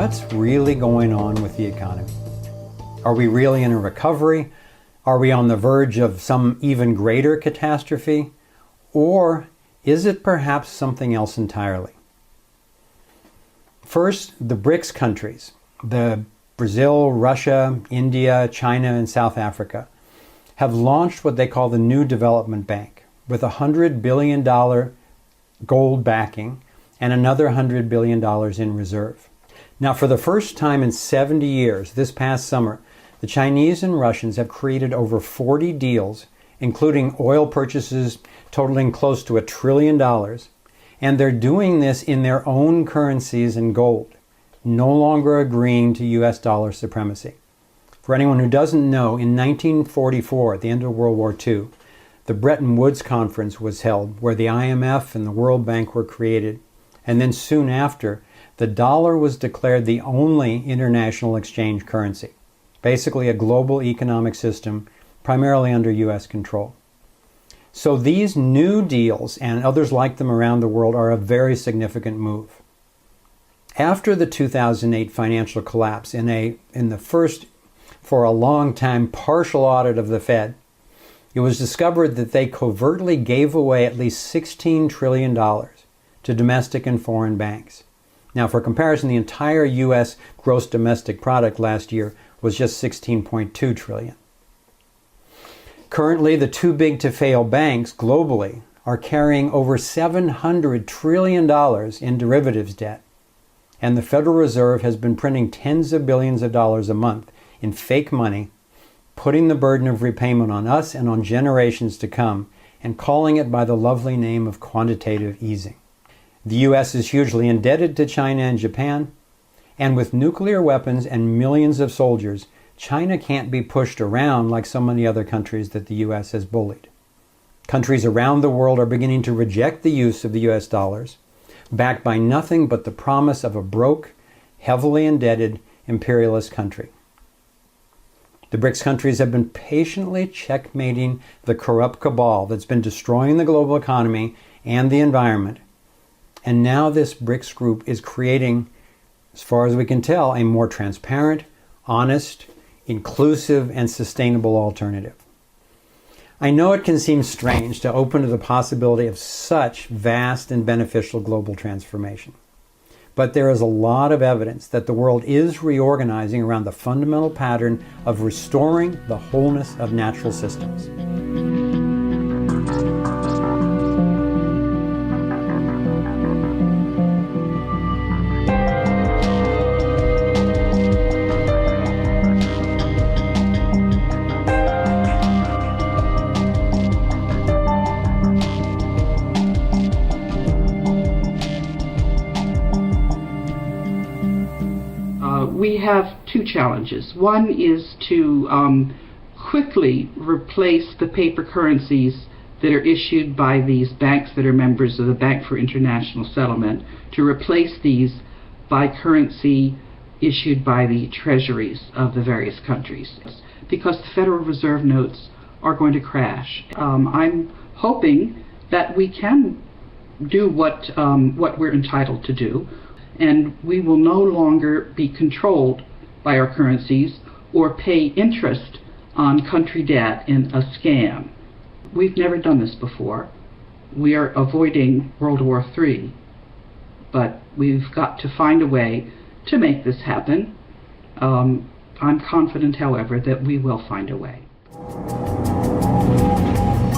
what's really going on with the economy? Are we really in a recovery? Are we on the verge of some even greater catastrophe? Or is it perhaps something else entirely? First, the BRICS countries, the Brazil, Russia, India, China, and South Africa, have launched what they call the New Development Bank with $100 billion gold backing and another $100 billion in reserve. Now, for the first time in 70 years, this past summer, the Chinese and Russians have created over 40 deals, including oil purchases totaling close to $1 trillion, and they're doing this in their own currencies and gold, no longer agreeing to US dollar supremacy. For anyone who doesn't know, in 1944, at the end of World War II, the Bretton Woods Conference was held, where the IMF and the World Bank were created, and then soon after, the dollar was declared the only international exchange currency, basically a global economic system primarily under US control. So these new deals and others like them around the world are a very significant move. After the 2008 financial collapse, in the first, for a long time, partial audit of the Fed, it was discovered that they covertly gave away at least $16 trillion to domestic and foreign banks. Now, for comparison, the entire U.S. gross domestic product last year was just $16.2 trillion. Currently, the too big to fail banks globally are carrying over $700 trillion in derivatives debt, and the Federal Reserve has been printing tens of billions of dollars a month in fake money, putting the burden of repayment on us and on generations to come, and calling it by the lovely name of quantitative easing. The U.S. is hugely indebted to China and Japan, and with nuclear weapons and millions of soldiers, China can't be pushed around like so many other countries that the U.S. has bullied. Countries around the world are beginning to reject the use of the U.S. dollars, backed by nothing but the promise of a broke, heavily indebted, imperialist country. The BRICS countries have been patiently checkmating the corrupt cabal that's been destroying the global economy and the environment. And now this BRICS group is creating, as far as we can tell, a more transparent, honest, inclusive, and sustainable alternative. I know it can seem strange to open to the possibility of such vast and beneficial global transformation. But there is a lot of evidence that the world is reorganizing around the fundamental pattern of restoring the wholeness of natural systems. We have two challenges. One is to quickly replace the paper currencies that are issued by these banks that are members of the Bank for International Settlement, to replace these by currency issued by the treasuries of the various countries, because the Federal Reserve notes are going to crash. I'm hoping that we can do what we're entitled to do, and we will no longer be controlled by our currencies or pay interest on country debt in a scam. We've never done this before. We are avoiding World War III, but we've got to find a way to make this happen. I'm confident, however, that we will find a way.